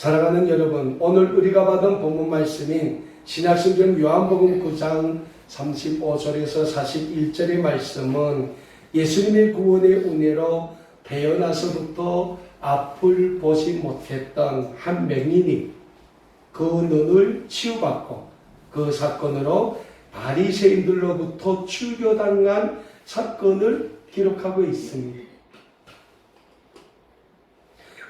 사랑하는 여러분, 오늘 우리가 받은 본문 말씀인 신약성경 요한복음 9장 35절에서 41절의 말씀은 예수님의 구원의 은혜로 태어나서부터 앞을 보지 못했던 한 맹인이 그 눈을 치유받고 그 사건으로 바리새인들로부터 출교당한 사건을 기록하고 있습니다.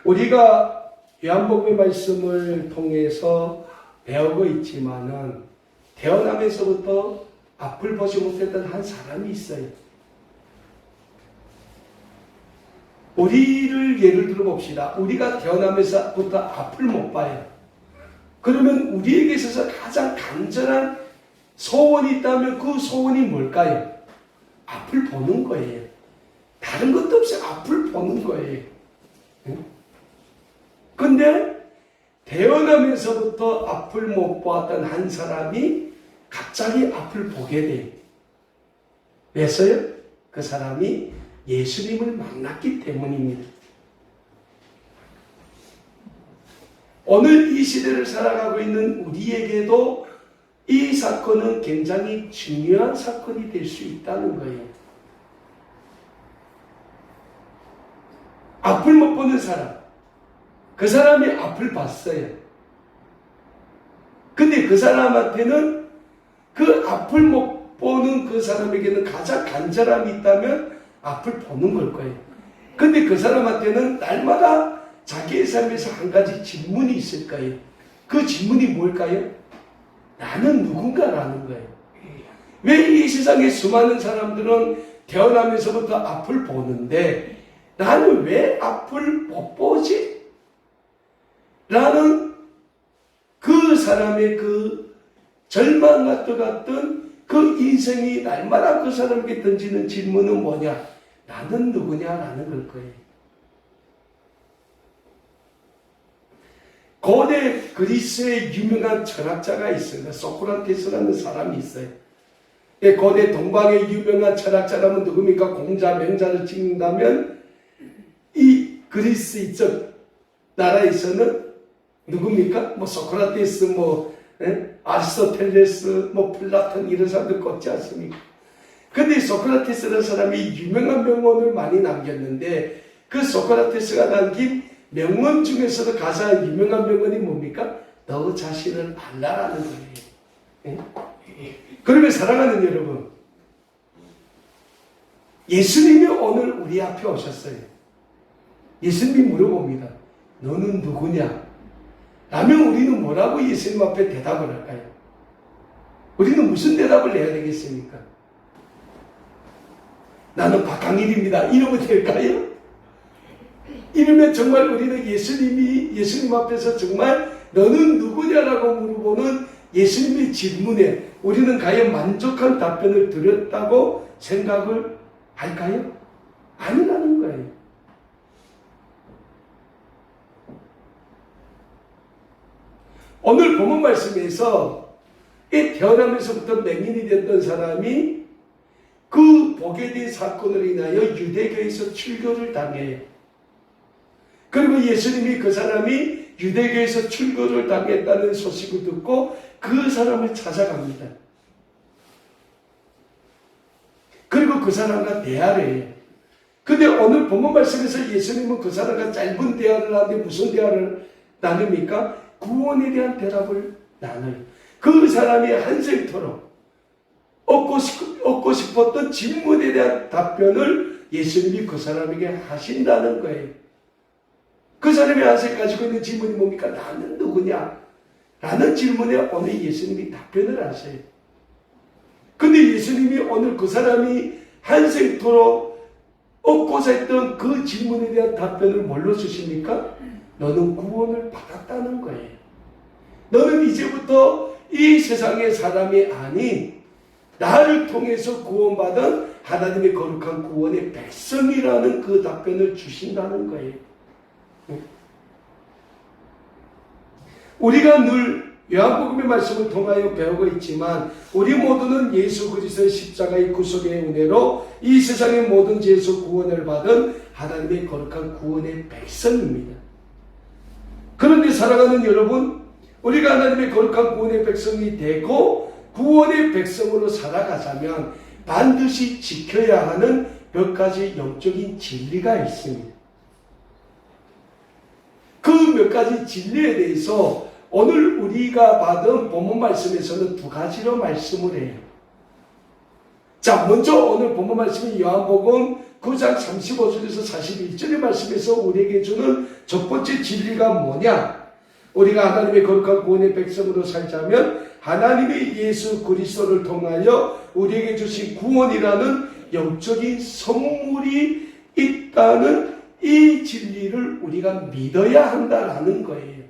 우리가 요한복음의 말씀을 통해서 배우고 있지만은 태어나면서부터 앞을 보지 못했던 한 사람이 있어요. 우리를 예를 들어 봅시다. 우리가 태어나면서부터 앞을 못 봐요. 그러면 우리에게 있어서 가장 간절한 소원이 있다면 그 소원이 뭘까요? 앞을 보는 거예요. 다른 것도 없이 앞을 보는 거예요. 근데 태어나면서부터 앞을 못 보았던 한 사람이 갑자기 앞을 보게 돼요. 왜서요? 그 사람이 예수님을 만났기 때문입니다. 오늘 이 시대를 살아가고 있는 우리에게도 이 사건은 굉장히 중요한 사건이 될 수 있다는 거예요. 앞을 못 보는 사람, 그 사람이 앞을 봤어요. 근데 그 사람한테는 그 앞을 못 보는 그 사람에게는 가장 간절함이 있다면 앞을 보는 걸 거예요. 근데 그 사람한테는 날마다 자기의 삶에서 한 가지 질문이 있을 거예요. 그 질문이 뭘까요? 나는 누군가라는 거예요. 왜 이 세상에 수많은 사람들은 태어나면서부터 앞을 보는데 나는 왜 앞을 못 보지? 라는 그 사람의 그 절망과 같은 그 인생이 날마다 그 사람에게 던지는 질문은 뭐냐? 나는 누구냐라는 걸 거예요. 고대 그리스의 유명한 철학자가 있습니다. 소크라테스라는 사람이 있어요. 고대 동방의 유명한 철학자라면 누굽니까? 공자, 명자를 찍는다면 이 그리스 이쪽 나라에서는 누굽니까? 소크라테스, 아리스토텔레스, 플라톤 이런 사람들 꼽지 않습니까? 근데 소크라테스라는 사람이 유명한 명언을 많이 남겼는데 그 소크라테스가 남긴 명언 중에서도 가장 유명한 명언이 뭡니까? 너 자신을 알라라는 거예요. 그러면 사랑하는 여러분, 예수님이 오늘 우리 앞에 오셨어요. 예수님이 물어봅니다. 너는 누구냐? 라면 우리는 뭐라고 예수님 앞에 대답을 할까요? 우리는 무슨 대답을 해야 되겠습니까? 나는 박강일입니다. 이러면 될까요? 이러면 정말 우리는 예수님 앞에서 정말 너는 누구냐라고 물어보는 예수님의 질문에 우리는 과연 만족한 답변을 드렸다고 생각을 할까요? 아니라는 거예요. 오늘 본문 말씀에서 이 태어나면서부터 맹인이 됐던 사람이 그 보게 된 사건으로 인하여 유대교에서 출교를 당해요. 그리고 예수님이 그 사람이 유대교에서 출교를 당했다는 소식을 듣고 그 사람을 찾아갑니다. 그리고 그 사람과 대화를 해요. 근데 오늘 본문 말씀에서 예수님은 그 사람과 짧은 대화를 하는데 무슨 대화를 나눕니까? 구원에 대한 대답을 나눠요. 그 사람이 한생토록 얻고 싶었던 질문에 대한 답변을 예수님이 그 사람에게 하신다는 거예요. 그 사람이 한생 가지고 있는 질문이 뭡니까? 나는 누구냐? 라는 질문에 오늘 예수님이 답변을 하세요. 근데 예수님이 오늘 그 사람이 한생토록 얻고자 했던 그 질문에 대한 답변을 뭘로 주십니까? 너는 구원을 받았다는 거예요. 너는 이제부터 이 세상의 사람이 아닌 나를 통해서 구원받은 하나님의 거룩한 구원의 백성이라는 그 답변을 주신다는 거예요. 우리가 늘 요한복음의 말씀을 통하여 배우고 있지만 우리 모두는 예수 그리스도의 십자가의 구속의 은혜로 이 세상의 모든 죄에서 구원을 받은 하나님의 거룩한 구원의 백성입니다. 그런데 살아가는 여러분, 우리가 하나님의 거룩한 구원의 백성이 되고 구원의 백성으로 살아가자면 반드시 지켜야 하는 몇 가지 영적인 진리가 있습니다. 그 몇 가지 진리에 대해서 오늘 우리가 받은 본문 말씀에서는 두 가지로 말씀을 해요. 자, 먼저 오늘 본문 말씀인 요한복음 9장 35절에서 41절의 말씀에서 우리에게 주는 첫 번째 진리가 뭐냐? 우리가 하나님의 거룩한 구원의 백성으로 살자면 하나님의 예수 그리스도를 통하여 우리에게 주신 구원이라는 영적인 선물이 있다는 이 진리를 우리가 믿어야 한다라는 거예요.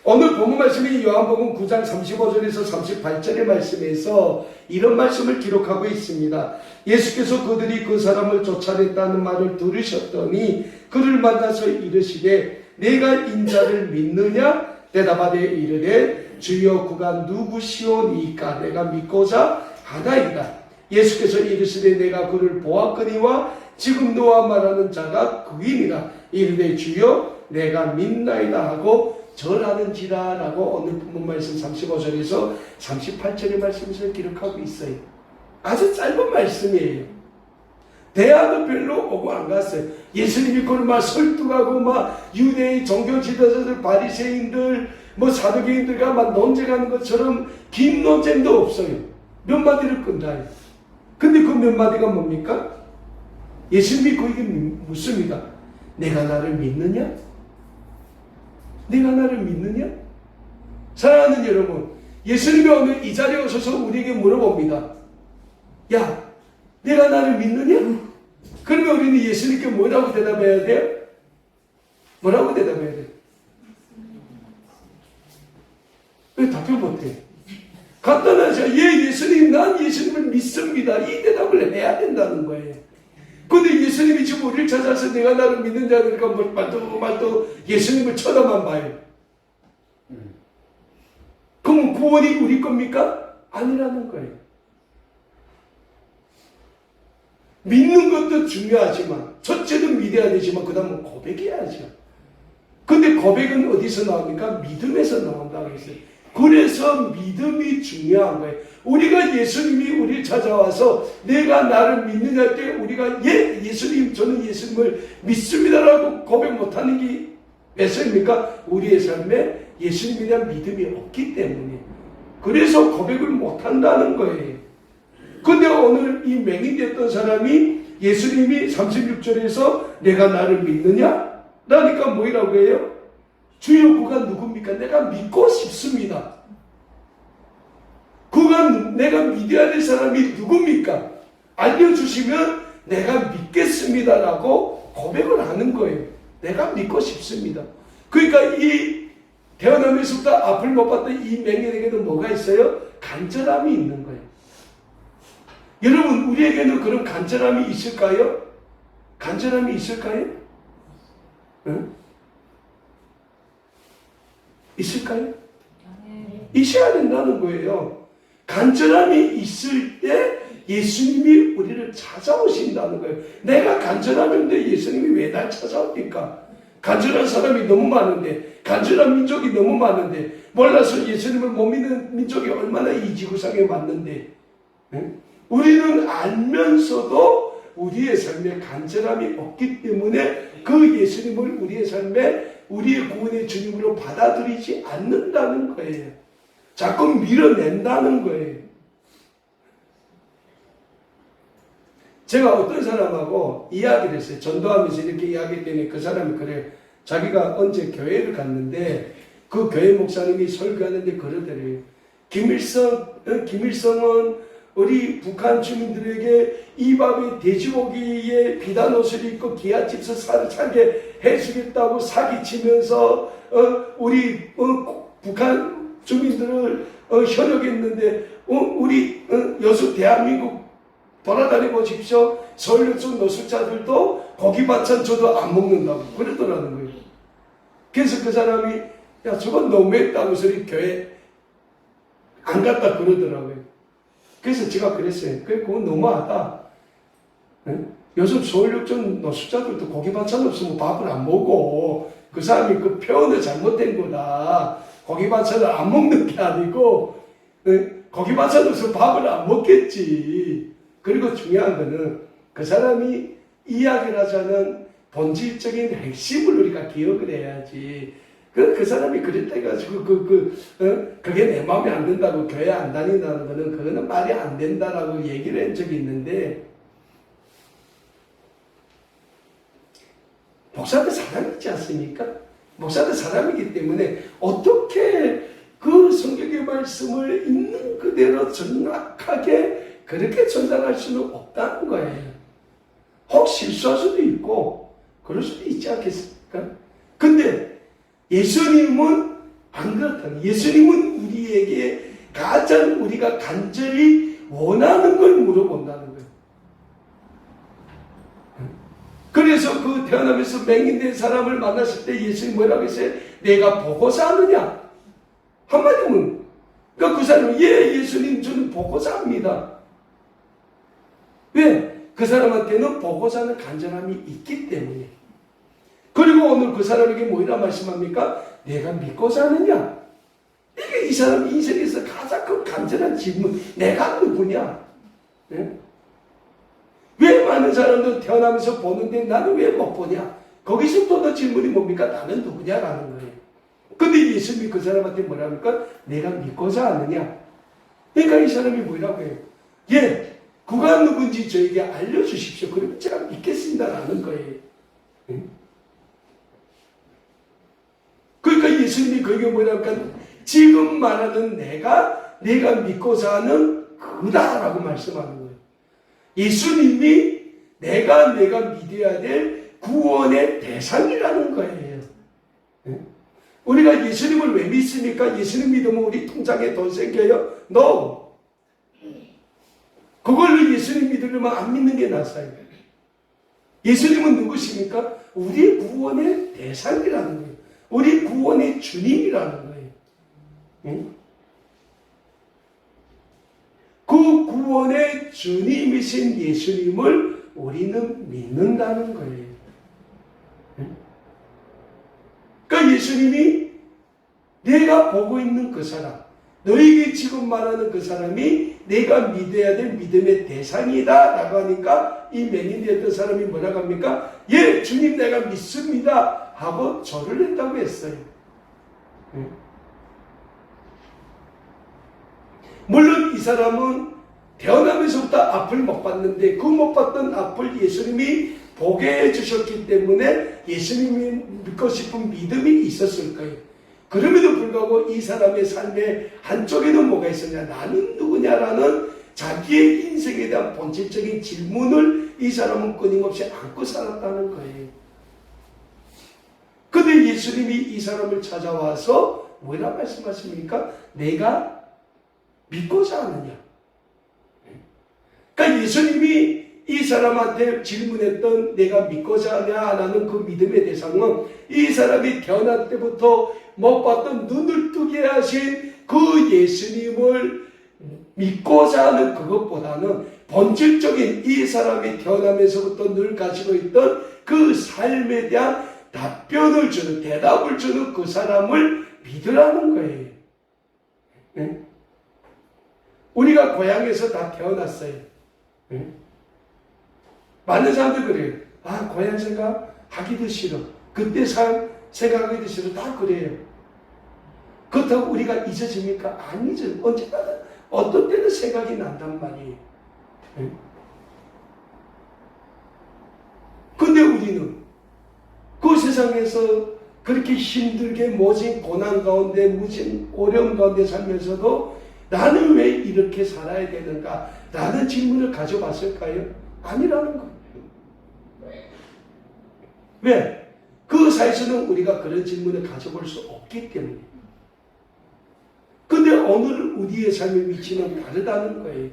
오늘 본문 말씀이 요한복음 9장 35절에서 38절의 말씀에서 이런 말씀을 기록하고 있습니다. 예수께서 그들이 그 사람을 쫓아냈다는 말을 들으셨더니 그를 만나서 이르시되 내가 인자를 믿느냐? 대답하되 이르되 주여 그가 누구시오니까 내가 믿고자 하나이다. 예수께서 이르시되 내가 그를 보았거니와 지금 너와 말하는 자가 그이니라. 이르되 주여 내가 믿나이다 하고 절하는지라 라고 오늘 본문 말씀 35절에서 38절의 말씀에서 기록하고 있어요. 아주 짧은 말씀이에요. 대화도 별로 오고 안 갔어요. 예수님이 그걸 막 설득하고 막 유대의 종교 지도자들, 바리새인들, 사두개인들과 막 논쟁하는 것처럼 긴 논쟁도 없어요. 몇 마디를 끝나요. 근데 그 몇 마디가 뭡니까? 예수님이 그에게 묻습니다. 내가 나를 믿느냐? 내가 나를 믿느냐? 사랑하는 여러분, 예수님이 오늘 이 자리에 오셔서 우리에게 물어봅니다. 야, 내가 나를 믿느냐? 그러면 우리는 예수님께 뭐라고 대답해야 돼요? 뭐라고 대답해야 돼요? 왜 답변 못해요? 간단하죠. 예, 예수님, 난 예수님을 믿습니다. 이 대답을 해야 된다는 거예요. 근데 예수님이 지금 우리를 찾아서 내가 나를 믿는 자니까 말도 예수님을 쳐다만 봐요. 그럼 구원이 우리 겁니까? 아니라는 거예요. 믿는 것도 중요하지만 첫째는 믿어야 되지만 그 다음은 고백해야죠. 근데 고백은 어디서 나옵니까? 믿음에서 나온다고 했어요. 그래서 믿음이 중요한 거예요. 우리가 예수님이 우리를 찾아와서 내가 나를 믿느냐 할 때 우리가 예수님 저는 예수님을 믿습니다라고 고백 못하는 게 몇 살입니까? 우리의 삶에 예수님에 대한 믿음이 없기 때문에 그래서 고백을 못한다는 거예요. 근데 오늘 이 맹인됐던 사람이 예수님이 36절에서 내가 나를 믿느냐? 라니까 뭐라고 해요? 주여 그가 누굽니까? 내가 믿고 싶습니다. 그가 내가 믿어야 될 사람이 누굽니까? 알려주시면 내가 믿겠습니다라고 고백을 하는 거예요. 내가 믿고 싶습니다. 그러니까 이 태어나면서부터 앞을 못 봤던 이 맹인에게는 뭐가 있어요? 간절함이 있는 거예요. 여러분 우리에게는 그런 간절함이 있을까요? 간절함이 있을까요? 응? 있을까요? 있어야 된다는 거예요. 간절함이 있을 때 예수님이 우리를 찾아오신다는 거예요. 내가 간절함인데 예수님이 왜 날 찾아옵니까? 간절한 사람이 너무 많은데, 간절한 민족이 너무 많은데, 몰라서 예수님을 못 믿는 민족이 얼마나 이 지구상에 많는데, 응? 우리는 알면서도 우리의 삶에 간절함이 없기 때문에 그 예수님을 우리의 삶에 우리의 구원의 주님으로 받아들이지 않는다는 거예요. 자꾸 밀어낸다는 거예요. 제가 어떤 사람하고 이야기를 했어요. 전도하면서 이렇게 이야기했더니 그 사람이 그래요. 자기가 언제 교회를 갔는데 그 교회 목사님이 설교하는데 그러더래요. 김일성은 우리 북한 주민들에게 이 밤에 돼지고기에 비단 옷을 입고 기아집에서 살게 해주겠다고 사기치면서 우리 북한 주민들을 현혹했는데 우리 여수 대한민국 돌아다니 보십시오. 서울 쪽 노숙자들도 고기 반찬 줘도 안 먹는다고 그러더라는 거예요. 그래서 그 사람이 야 저건 너무했다고 소리 교회 안 갔다 그러더라고요. 그래서 제가 그랬어요. 그건 너무하다. 응? 요즘 서울역전 노숙자들도 고기 반찬 없으면 밥을 안 먹고 그 사람이 그 표현을 잘못된 거다. 고기 반찬을 안 먹는 게 아니고 고기 반찬 없으면 밥을 안 먹겠지. 그리고 중요한 거는 그 사람이 이야기를 하자는 본질적인 핵심을 우리가 기억을 해야지. 그 사람이 그랬다 해가지고 그게 내 마음에 안 든다고 교회 안 다닌다는 거는 그거는 말이 안 된다라고 얘기를 한 적이 있는데, 목사도 사람이지 않습니까? 목사도 사람이기 때문에 어떻게 그 성경의 말씀을 있는 그대로 정확하게 그렇게 전달할 수는 없다는 거예요. 혹 실수할 수도 있고 그럴 수도 있지 않겠습니까? 근데 예수님은 안 그렇다. 예수님은 우리에게 가장 우리가 간절히 원하는 걸 물어본다는 거예요. 그래서 그 태어나면서 맹인된 사람을 만났을 때 예수님이 뭐라고 했어요? 내가 보고자 하느냐? 한마디면 그러니까 그 사람은 예수님 저는 보고자 합니다. 왜? 그 사람한테는 보고자 하는 간절함이 있기 때문에. 그리고 오늘 그 사람에게 뭐라 말씀합니까? 내가 믿고자 하느냐? 이게 이 사람 인생에서 가장 큰 간절한 질문. 내가 누구냐? 네? 왜 많은 사람들 태어나면서 보는데 나는 왜 못 보냐? 거기서부터 질문이 뭡니까? 나는 누구냐라는 거예요. 근데 예수님이 그 사람한테 뭐라 합니까? 내가 믿고자 하느냐? 그러니까 이 사람이 뭐라고 해요? 예, 그가 누군지 저에게 알려주십시오. 그러면 제가 믿겠습니다라는 거예요. 응? 그러니까 예수님이 그게 뭐랄까? 지금 말하는 내가 믿고자 하는 그다라고 말씀하는 거예요. 예수님이 내가 믿어야 될 구원의 대상이라는 거예요. 응? 우리가 예수님을 왜 믿습니까? 예수님 믿으면 우리 통장에 돈 생겨요? No. 그걸로 예수님 믿으려면 안 믿는 게 낫어요. 예수님은 누구십니까? 우리 구원의 대상이라는 거예요. 우리 구원의 주님이라는 거예요. 응? 그 구원의 주님이신 예수님을 우리는 믿는다는 거예요. 응? 그러니까 예수님이 내가 보고 있는 그 사람, 너에게 지금 말하는 그 사람이 내가 믿어야 될 믿음의 대상이다 라고 하니까 이 맹인되었던 사람이 뭐라고 합니까? 예, 주님 내가 믿습니다 하고 절을 했다고 했어요. 물론 이 사람은 태어나면서부터 앞을 못 봤는데 그 못 봤던 앞을 예수님이 보게 해주셨기 때문에 예수님이 믿고 싶은 믿음이 있었을 거예요. 그럼에도 불구하고 이 사람의 삶의 한쪽에는 뭐가 있었냐? 나는 누구냐라는 자기의 인생에 대한 본질적인 질문을 이 사람은 끊임없이 안고 살았다는 거예요. 근데 예수님이 이 사람을 찾아와서 뭐라 말씀하십니까? 내가 믿고자 하느냐? 그러니까 예수님이 이 사람한테 질문했던 내가 믿고자 하냐라는 그 믿음의 대상은 이 사람이 태어날 때부터 못 봤던 눈을 뜨게 하신 그 예수님을 믿고자 하는 그것보다는 본질적인 이 사람이 태어나면서부터 늘 가지고 있던 그 삶에 대한 답변을 주는, 대답을 주는 그 사람을 믿으라는 거예요. 네? 우리가 고향에서 다 태어났어요. 네? 많은 사람들 그래요. 아, 고향 생각 하기도 싫어. 그때 생각하기도 싫어. 다 그래요. 그렇다고 우리가 잊어집니까? 안 잊어. 언제나 어떤 때는 생각이 난단 말이에요. 네? 근데 우리는 그 세상에서 그렇게 힘들게 모진 고난 가운데 무진 어려움 가운데 살면서도 나는 왜 이렇게 살아야 되는가? 라는 질문을 가져봤을까요? 아니라는 거예요. 왜? 그 사회에서는 우리가 그런 질문을 가져볼 수 없기 때문에. 근데 오늘 우리의 삶의 위치는 다르다는 거예요.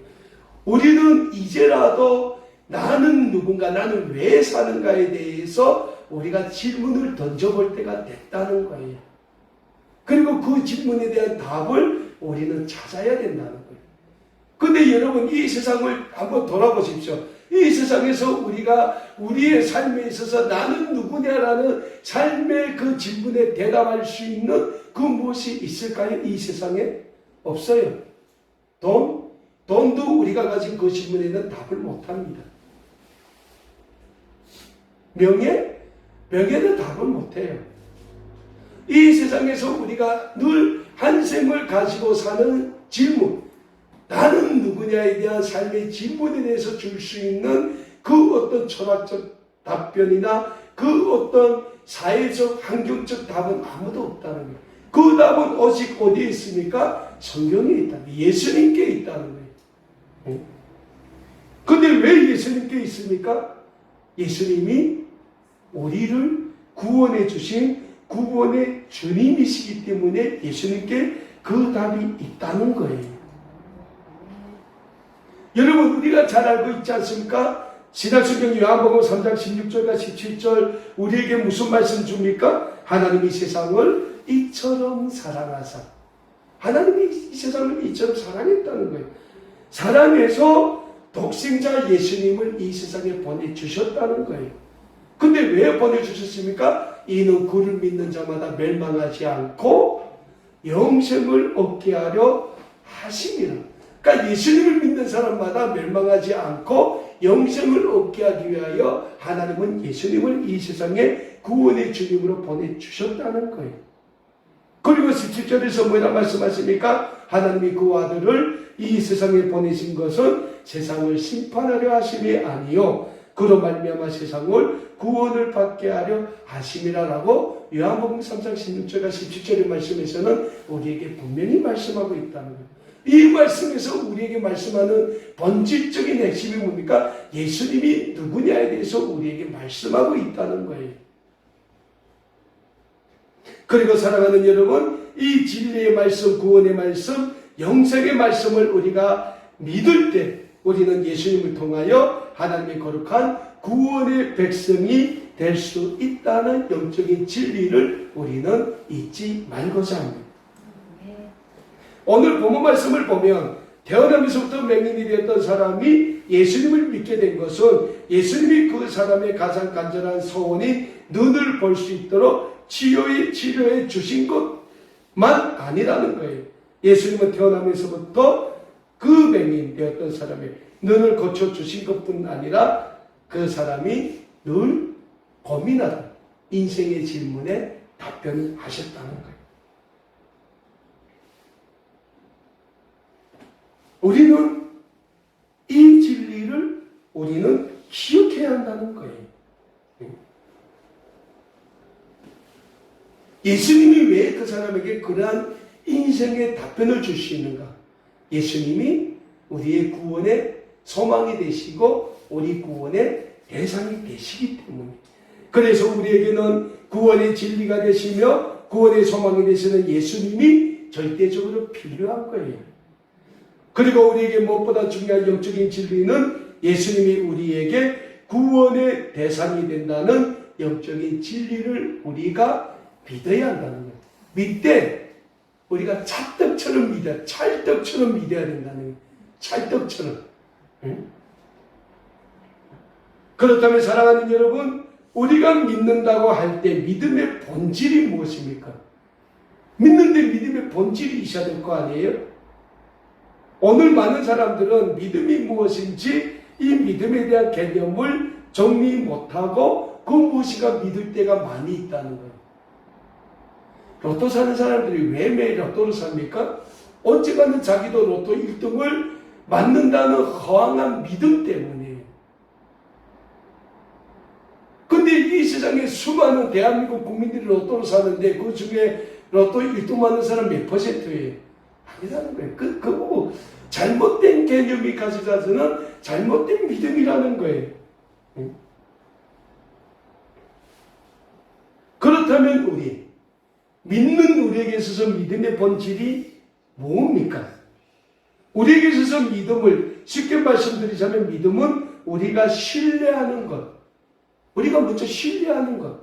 우리는 이제라도 나는 누군가, 나는 왜 사는가에 대해서 우리가 질문을 던져볼 때가 됐다는 거예요. 그리고 그 질문에 대한 답을 우리는 찾아야 된다는 거예요. 근데 여러분 이 세상을 한번 돌아보십시오. 이 세상에서 우리가 우리의 삶에 있어서 나는 누구냐라는 삶의 그 질문에 대답할 수 있는 그 무엇이 있을까요? 이 세상에 없어요. 돈도 우리가 가진 그 질문에는 답을 못합니다. 명예는 답을 못해요. 이 세상에서 우리가 늘 한 생을 가지고 사는 질문, 나는 누구냐에 대한 삶의 질문에 대해서 줄 수 있는 그 어떤 철학적 답변이나 그 어떤 사회적 환경적 답은 아무도 없다는 거예요. 그 답은 오직 어디에 있습니까? 성경에 있다는 거예요. 예수님께 있다는 거예요. 근데 왜 예수님께 있습니까? 예수님이 우리를 구원해 주신 구원의 주님이시기 때문에 예수님께 그 답이 있다는 거예요. 여러분, 우리가 잘 알고 있지 않습니까? 신약성경 요한복음 3장 16절과 17절 우리에게 무슨 말씀 줍니까? 하나님이 세상을 이처럼 사랑하사, 하나님이 이 세상을 이처럼 사랑했다는 거예요. 사랑해서 독생자 예수님을 이 세상에 보내주셨다는 거예요. 근데 왜 보내주셨습니까? 이는 그를 믿는 자마다 멸망하지 않고 영생을 얻게 하려 하심이라. 그러니까 예수님을 믿는 사람마다 멸망하지 않고 영생을 얻게 하기 위하여 하나님은 예수님을 이 세상에 구원의 주님으로 보내주셨다는 거예요. 그리고 17절에서 뭐라 말씀하십니까? 하나님이 그 아들을 이 세상에 보내신 것은 세상을 심판하려 하심이 아니요 그로 말미암아 세상을 구원을 받게 하려 하심이라라고 요한복음 3장 16절과 17절의 말씀에서는 우리에게 분명히 말씀하고 있다는 거예요. 이 말씀에서 우리에게 말씀하는 본질적인 핵심이 뭡니까? 예수님이 누구냐에 대해서 우리에게 말씀하고 있다는 거예요. 그리고 사랑하는 여러분, 이 진리의 말씀, 구원의 말씀, 영생의 말씀을 우리가 믿을 때 우리는 예수님을 통하여 하나님의 거룩한 구원의 백성이 될 수 있다는 영적인 진리를 우리는 잊지 말고자 합니다. 오늘 본문 말씀을 보면 태어나면서부터 맹인이 되었던 사람이 예수님을 믿게 된 것은 예수님이 그 사람의 가장 간절한 소원인 눈을 볼 수 있도록 치료해 주신 것만 아니라는 거예요. 예수님은 태어나면서부터 그 맹인 되었던 사람의 눈을 고쳐주신 것뿐 아니라 그 사람이 늘 고민하던 인생의 질문에 답변을 하셨다는 거예요. 우리는 이 진리를 우리는 기억해야 한다는 거예요. 예수님이 왜 그 사람에게 그러한 인생의 답변을 줄 수 있는가? 예수님이 우리의 구원의 소망이 되시고 우리 구원의 대상이 되시기 때문에, 그래서 우리에게는 구원의 진리가 되시며 구원의 소망이 되시는 예수님이 절대적으로 필요한 거예요. 그리고 우리에게 무엇보다 중요한 영적인 진리는 예수님이 우리에게 구원의 대상이 된다는 영적인 진리를 우리가 믿어야 한다는 거예요. 믿되 우리가 찰떡처럼 믿어야 된다는 거예요. 찰떡처럼. 그렇다면 사랑하는 여러분, 우리가 믿는다고 할 때 믿음의 본질이 무엇입니까? 믿는데 믿음의 본질이 있어야 될 거 아니에요? 오늘 많은 사람들은 믿음이 무엇인지 이 믿음에 대한 개념을 정리 못하고 그 무엇인가 믿을 때가 많이 있다는 거예요. 로또 사는 사람들이 왜 매일 로또를 삽니까? 언젠가는 자기도 로또 1등을 맞는다는 허황한 믿음 때문이에요. 근데 이 세상에 수많은 대한민국 국민들이 로또를 사는데 그 중에 로또 1등 맞는 사람 몇 %예요? 아니라는 거예요. 그거 잘못된 개념이 가져가서는 잘못된 믿음이라는 거예요. 그렇다면 믿는 우리에게 있어서 믿음의 본질이 뭡니까? 우리에게 있어서 믿음을 쉽게 말씀드리자면 믿음은 우리가 신뢰하는 것, 우리가 먼저 신뢰하는 것,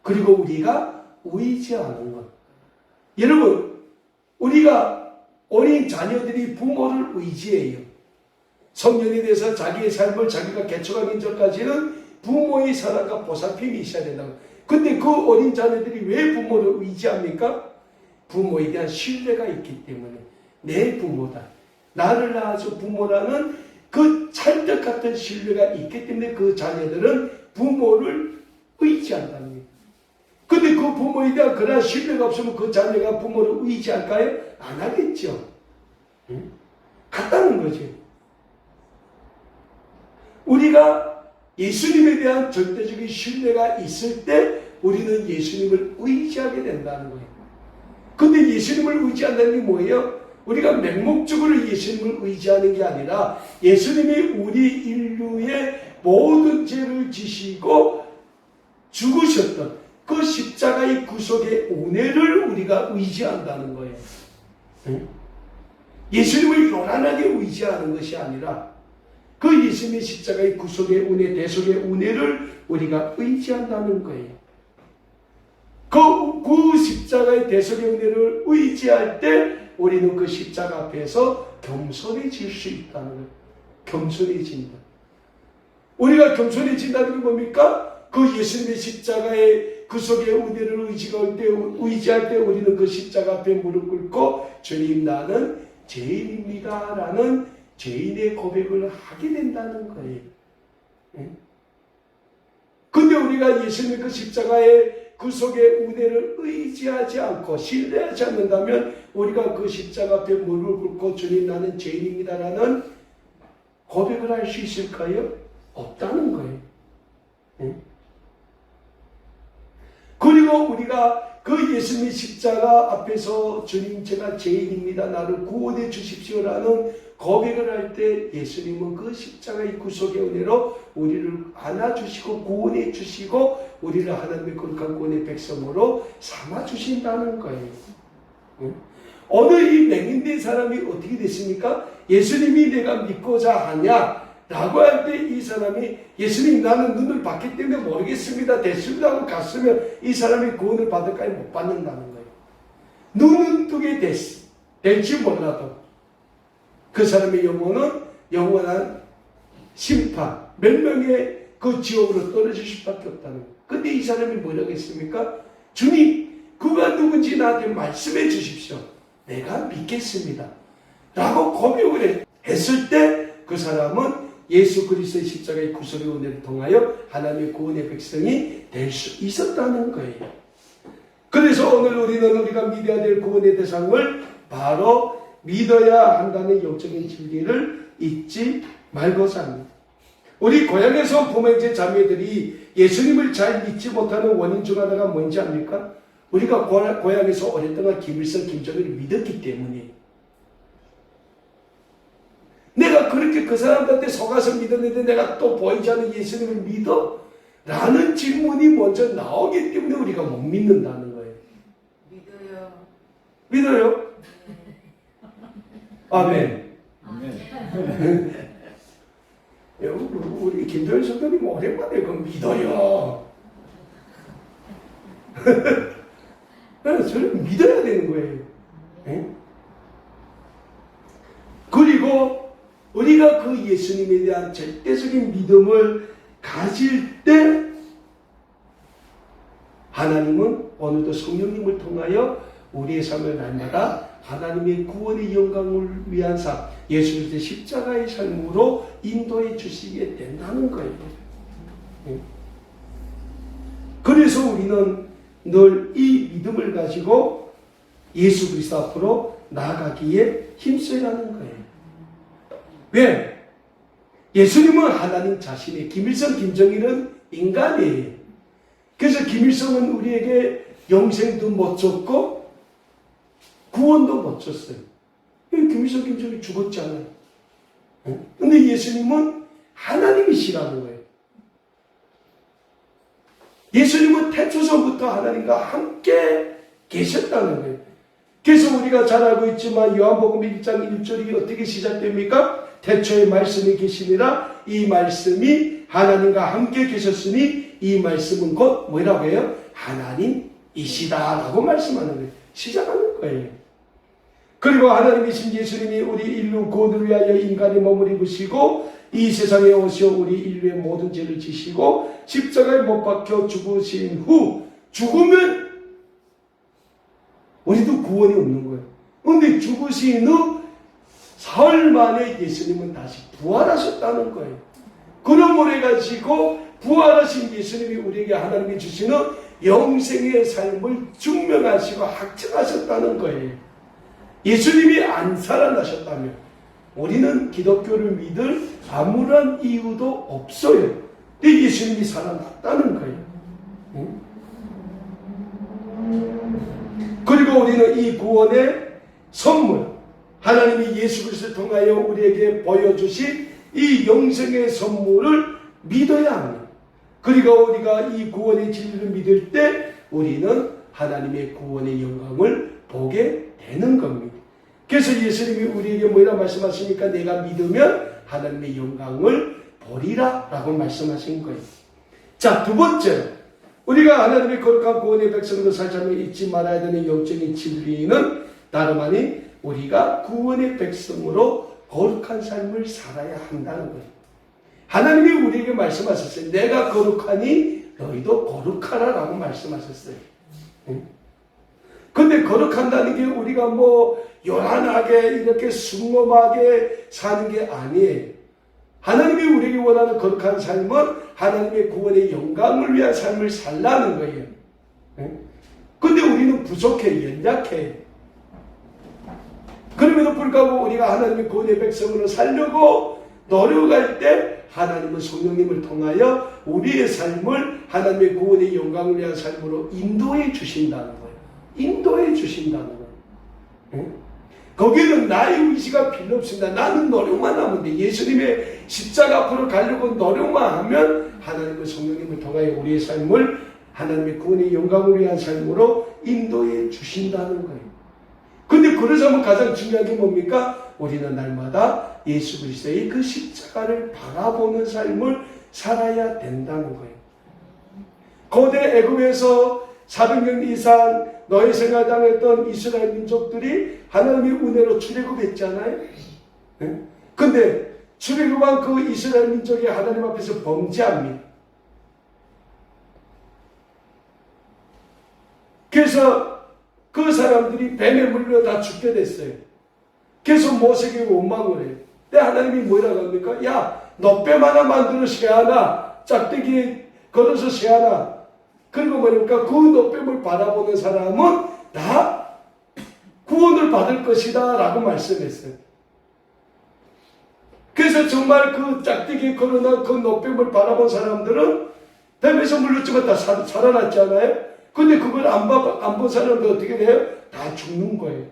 그리고 우리가 의지하는 것. 여러분, 우리가 어린 자녀들이 부모를 의지해요. 성년이 돼서 자기의 삶을 자기가 개척하기 전까지는 부모의 사랑과 보살핌이 있어야 된다고. 근데 그 어린 자녀들이 왜 부모를 의지합니까? 부모에 대한 신뢰가 있기 때문에. 내 부모다, 나를 낳아서 부모라는 그 찰떡 같은 신뢰가 있기 때문에 그 자녀들은 부모를 의지한다는 거예요. 근데 그 부모에 대한 그러한 신뢰가 없으면 그 자녀가 부모를 의지할까요? 안 하겠죠. 응? 같다는 거죠. 우리가 예수님에 대한 절대적인 신뢰가 있을 때 우리는 예수님을 의지하게 된다는 거예요. 근데 예수님을 의지한다는 게 뭐예요? 우리가 맹목적으로 예수님을 의지하는 게 아니라 예수님이 우리 인류의 모든 죄를 지시고 죽으셨던 그 십자가의 구속의 은혜를 우리가 의지한다는 거예요. 예수님을 요란하게 의지하는 것이 아니라 그 예수님의 십자가의 구속의 은혜, 대속의 은혜를 우리가 의지한다는 거예요. 그 십자가의 대속의 은혜를 의지할 때 우리는 그 십자가 앞에서 겸손해질 수 있다는 거예요. 겸손해진다. 우리가 겸손해진다는 게 뭡니까? 그 예수님의 십자가의 구속의 은혜를 의지할 때 우리는 그 십자가 앞에 무릎 꿇고 주님 나는 죄인입니다 라는 죄인의 고백을 하게 된다는 거예요. 근데 우리가 예수님의 그 십자가의 구속의 은혜를 의지하지 않고 신뢰하지 않는다면 우리가 그 십자가 앞에 무릎을 꿇고 주님 나는 죄인입니다 라는 고백을 할 수 있을까요? 없다는 거예요. 그리고 우리가 그 예수님의 십자가 앞에서 주님 제가 죄인입니다 나를 구원해 주십시오라는 고백을 할 때 예수님은 그 십자가의 구속의 은혜로 우리를 안아주시고 구원해 주시고 우리를 하나님의 거룩한 구원의 백성으로 삼아주신다는 거예요. 오늘 이 맹인된 사람이 어떻게 됐습니까? 예수님이 내가 믿고자 하냐? 라고 할 때 이 사람이 예수님 나는 눈을 봤기 때문에 모르겠습니다. 됐습니다 하고 갔으면 이 사람이 구원을 받을까요? 못 받는다는 거예요. 눈은 뜨게 될지 몰라도 그 사람의 영혼은 영원한 심판, 멸망의 그 지옥으로 떨어질 수밖에 없다는 거예요. 근데 이 사람이 뭐라고 했습니까? 주님, 그가 누군지 나한테 말씀해 주십시오. 내가 믿겠습니다. 라고 고백을 했을 때 그 사람은 예수 그리스도의 십자가의 구속의 은혜를 통하여 하나님의 구원의 백성이 될 수 있었다는 거예요. 그래서 오늘 우리는 우리가 믿어야 될 구원의 대상을 바로 믿어야 한다는 영적인 진리를 잊지 말고자 합니다. 우리 고향에서 온 부모제 자매들이 예수님을 잘 믿지 못하는 원인 중 하나가 뭔지 압니까? 우리가 고향에서 오랫동안 김일성, 김정일을 믿었기 때문이에요. 내가 그렇게 그 사람들한테 속아서 믿었는데 내가 또 보이지 않는 예수님을 믿어? 라는 질문이 먼저 나오기 때문에 우리가 못 믿는다는 거예요. 믿어요. 믿어요? 아멘. 우리 김도현 선생님 오랜만에 그 믿어요. 저는 믿어야 되는 거예요. 네? 그리고 우리가 그 예수님에 대한 절대적인 믿음을 가질 때 하나님은 오늘도 성령님을 통하여 우리의 삶을 날마다 하나님의 구원의 영광을 위한 삶, 예수 그리스도의 십자가의 삶으로 인도해 주시게 된다는 거예요. 그래서 우리는 늘 이 믿음을 가지고 예수 그리스도 앞으로 나아가기에 힘써야 하는 거예요. 왜? 예수님은 하나님 자신의, 김일성, 김정일은 인간이에요. 그래서 김일성은 우리에게 영생도 못 줬고 구원도 못 줬어요. 김일성, 김정일이 죽었잖아요. 근데 예수님은 하나님이시라는 거예요. 예수님은 태초서부터 하나님과 함께 계셨다는 거예요. 그래서 우리가 잘 알고 있지만 요한복음 1장 1절이 어떻게 시작됩니까? 태초에 말씀이 계시니라 이 말씀이 하나님과 함께 계셨으니 이 말씀은 곧 뭐라고 해요? 하나님이시다 라고 말씀하는 거예요. 시작하는 거예요. 그리고 하나님이신 예수님이 우리 인류 구원을 위하여 인간의 몸을 입으시고 이 세상에 오셔 우리 인류의 모든 죄를 지시고 십자가에 못 박혀 죽으신 후 죽으면 우리도 구원이 없는 거예요. 그런데 죽으신 후 사흘 만에 예수님은 다시 부활하셨다는 거예요. 그러므로 해가지고 부활하신 예수님이 우리에게 하나님이 주시는 영생의 삶을 증명하시고 확증하셨다는 거예요. 예수님이 안 살아나셨다면 우리는 기독교를 믿을 아무런 이유도 없어요. 근데 예수님이 살아났다는 거예요. 그리고 우리는 이 구원의 선물, 하나님이 예수 그리스도를 통하여 우리에게 보여주신 이 영생의 선물을 믿어야 합니다. 그리고 우리가 이 구원의 진리를 믿을 때 우리는 하나님의 구원의 영광을 보게 되는 겁니다. 그래서 예수님이 우리에게 뭐라 말씀하십니까? 내가 믿으면 하나님의 영광을 보리라 라고 말씀하신 거예요. 자, 두 번째, 우리가 하나님의 거룩한 구원의 백성으로 살자면 잊지 말아야 되는 영적인 진리는 다름 아닌 우리가 구원의 백성으로 거룩한 삶을 살아야 한다는 거예요. 하나님이 우리에게 말씀하셨어요. 내가 거룩하니 너희도 거룩하라 라고 말씀하셨어요. 근데 거룩한다는 게 우리가 뭐 요란하게 이렇게 순엄하게 사는 게 아니에요. 하나님이 우리에게 원하는 거룩한 삶은 하나님의 구원의 영광을 위한 삶을 살라는 거예요. 근데 우리는 부족해, 연약해. 그럼에도 불구하고 우리가 하나님의 구원의 백성으로 살려고 노력할 때 하나님은 성령님을 통하여 우리의 삶을 하나님의 구원의 영광을 위한 삶으로 인도해 주신다는 거예요. 인도해 주신다는 거예요. 거기는 나의 의지가 필요 없습니다. 나는 노력만 하면 돼. 예수님의 십자가 앞으로 가려고 노력만 하면 하나님의 성령님을 통하여 우리의 삶을 하나님의 구원의 영광을 위한 삶으로 인도해 주신다는 거예요. 근데 그러자면 가장 중요한 게 뭡니까? 우리는 날마다 예수 그리스도의 그 십자가를 바라보는 삶을 살아야 된다는 거예요. 고대 애굽에서 400년 이상 노예 생활 당했던 이스라엘 민족들이 하나님의 은혜로 출애굽했잖아요. 근데 출애굽한 그 이스라엘 민족이 하나님 앞에서 범죄합니다. 그래서 그 사람들이 뱀에 물려 다 죽게 됐어요. 그래서 모세에게 원망을 해요. 근데 하나님이 뭐라고 합니까? 야, 너 뱀 하나 만들어 세하나, 짝대기에 걸어서 세하나. 그리고 뭐니까 그 너뱀을 바라보는 사람은 다 구원을 받을 것이다 라고 말씀했어요. 그래서 정말 그 짝대기에 걸어놓은 그 너뱀을 바라본 사람들은 뱀에서 물렸지만 다 살아났잖아요. 근데 그걸 안 본 사람들 어떻게 돼요? 다 죽는 거예요.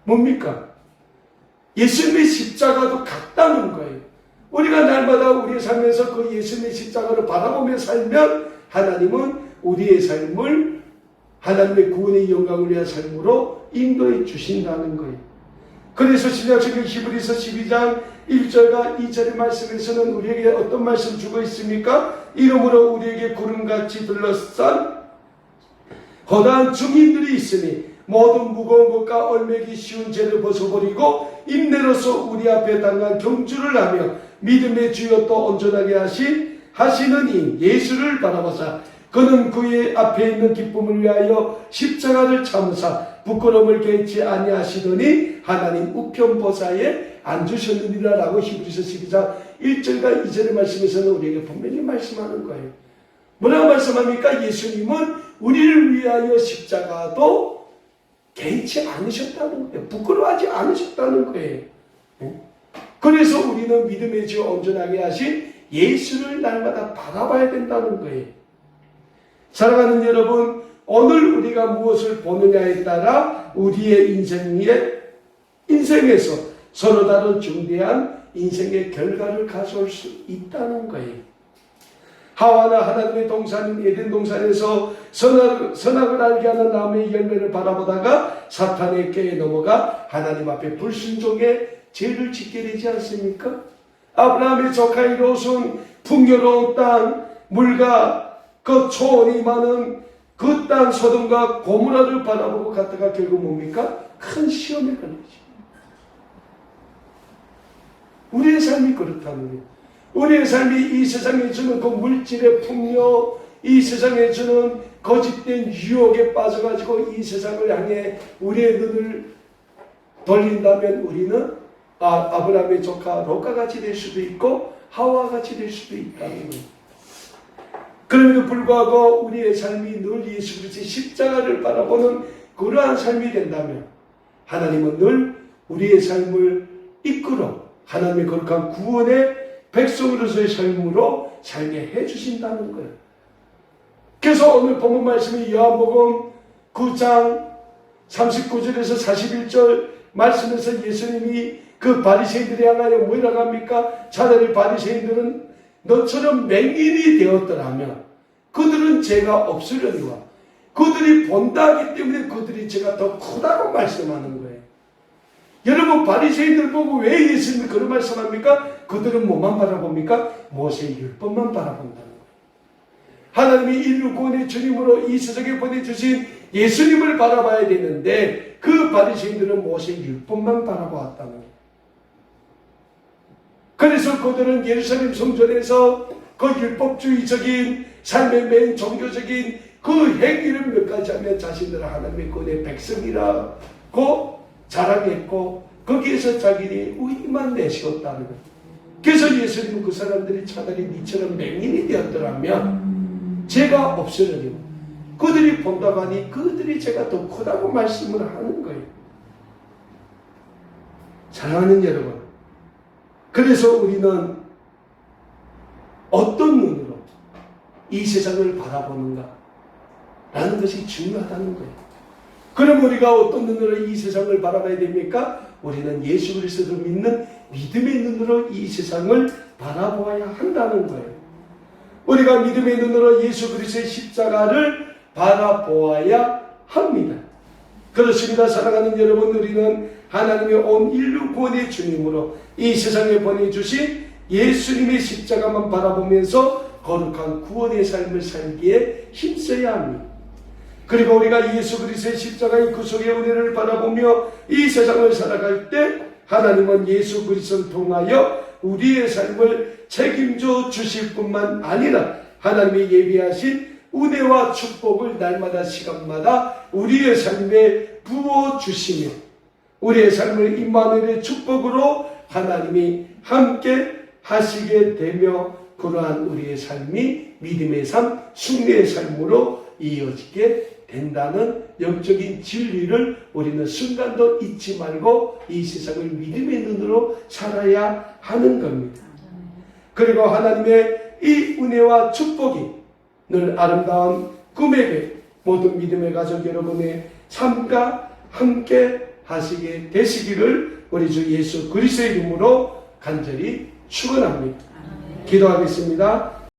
뭡니까? 예수님의 십자가도 같다는 거예요. 우리가 날마다 우리의 삶에서 그 예수님의 십자가를 바라보며 살면 하나님은 우리의 삶을 하나님의 구원의 영광을 위한 삶으로 인도해 주신다는 거예요. 그래서 신약성경 히브리서 12장 1절과 2절의 말씀에서는 우리에게 어떤 말씀 주고 있습니까? 이러므로 우리에게 구름같이 둘러싼 거대한 증인들이 있으니 모든 무거운 것과 얼매기 쉬운 죄를 벗어버리고 인내로서 우리 앞에 당한 경주를 하며 믿음의 주여 또 온전하게 하시는 이 예수를 바라보사 그는 그의 앞에 있는 기쁨을 위하여 십자가를 참으사 부끄러움을 개치 아니하시더니 하나님 우편 보좌에 앉으셨느니라 라고 히브리서 12장 1절과 2절의 말씀에서는 우리에게 분명히 말씀하는 거예요. 뭐라고 말씀합니까? 예수님은 우리를 위하여 십자가도 개의치 않으셨다는 거예요. 부끄러워하지 않으셨다는 거예요. 그래서 우리는 믿음의 주 온전하게 하신 예수를 날마다 바라봐야 된다는 거예요. 사랑하는 여러분, 오늘 우리가 무엇을 보느냐에 따라 우리의 인생에서 서로 다른 중대한 인생의 결과를 가져올 수 있다는 거예요. 하와나 하나님의 동산인 에덴 동산에서 선악을 알게 하는 나무의 열매를 바라보다가 사탄의 꾀에 넘어가 하나님 앞에 불순종의 죄를 짓게 되지 않습니까? 아브라함의 조카 롯은 풍요로운 땅, 물과 그 초원이 많은 그 땅 소돔과 고모라를 바라보고 갔다가 결국 뭡니까? 큰 시험에 걸리죠. 우리의 삶이 그렇다는 거예요. 우리의 삶이 이 세상에 주는 그 물질의 풍요, 이 세상에 주는 거짓된 유혹에 빠져가지고 이 세상을 향해 우리의 눈을 돌린다면 우리는 아브라함의 조카 롯과 같이 될 수도 있고 하와와 같이 될 수도 있다는 거예요. 그럼에도 불구하고 우리의 삶이 늘 예수 그리스도의 십자가를 바라보는 그러한 삶이 된다면 하나님은 늘 우리의 삶을 이끌어 하나님의 거룩한 구원의 백성으로서의 삶으로 살게 해주신다는 거예요. 그래서 오늘 본문 말씀이 요한복음 9장 39절에서 41절 말씀에서 예수님이 그 바리새인들에 향하여 뭐라고 합니까? 차라리 바리새인들은 너처럼 맹인이 되었더라면 그들은 죄가 없으려니와 그들이 본다 하기 때문에 그들이 죄가 더 크다고 말씀하는 거예요. 여러분 바리새인들 보고 왜 예수님이 그런 말씀합니까? 그들은 뭐만 바라봅니까? 모세의 율법만 바라본다는 거예요. 하나님이 인류 구원의 주님으로 이 세상에 보내주신 예수님을 바라봐야 되는데 그 바리새인들은 모세의 율법만 바라보았다는 거예요. 그래서 그들은 예루살렘 성전에서 그 율법주의적인 삶의 맨 종교적인 그 행위를 몇 가지 하면 자신들은 하나님의 구원의 백성이라고 자랑했고 거기에서 자기의 의의만 내세웠다는 거예요. 그래서 예수님은 그 사람들이 차라리 니처럼 맹인이 되었더라면 죄가 없으려니 그들이 본다고 하니 그들이 죄가 더 크다고 말씀을 하는 거예요. 사랑하는 여러분, 그래서 우리는 어떤 눈으로 이 세상을 바라보는가 라는 것이 중요하다는 거예요. 그럼 우리가 어떤 눈으로 이 세상을 바라봐야 됩니까? 우리는 예수 그리스도를 믿는 믿음의 눈으로 이 세상을 바라보아야 한다는 거예요. 우리가 믿음의 눈으로 예수 그리스도의 십자가를 바라보아야 합니다. 그렇습니다. 사랑하는 여러분, 우리는 하나님의 온 인류 구원의 주님으로 이 세상에 보내주신 예수님의 십자가만 바라보면서 거룩한 구원의 삶을 살기에 힘써야 합니다. 그리고 우리가 예수 그리스도의 십자가의 구속의 은혜를 바라보며 이 세상을 살아갈 때 하나님은 예수 그리스도를 통하여 우리의 삶을 책임져 주실 뿐만 아니라 하나님이 예비하신 은혜와 축복을 날마다 시간마다 우리의 삶에 부어주시며 우리의 삶을 임마누엘의 축복으로 하나님이 함께 하시게 되며 그러한 우리의 삶이 믿음의 삶, 승리의 삶으로 이어지게 된다는 영적인 진리를 우리는 순간도 잊지 말고 이 세상을 믿음의 눈으로 살아야 하는 겁니다. 그리고 하나님의 이 은혜와 축복이 늘 아름다운 꿈의 배 모든 믿음의 가족 여러분의 삶과 함께 하시게 되시기를 우리 주 예수 그리스도의 이름으로 간절히 축원합니다. 기도하겠습니다.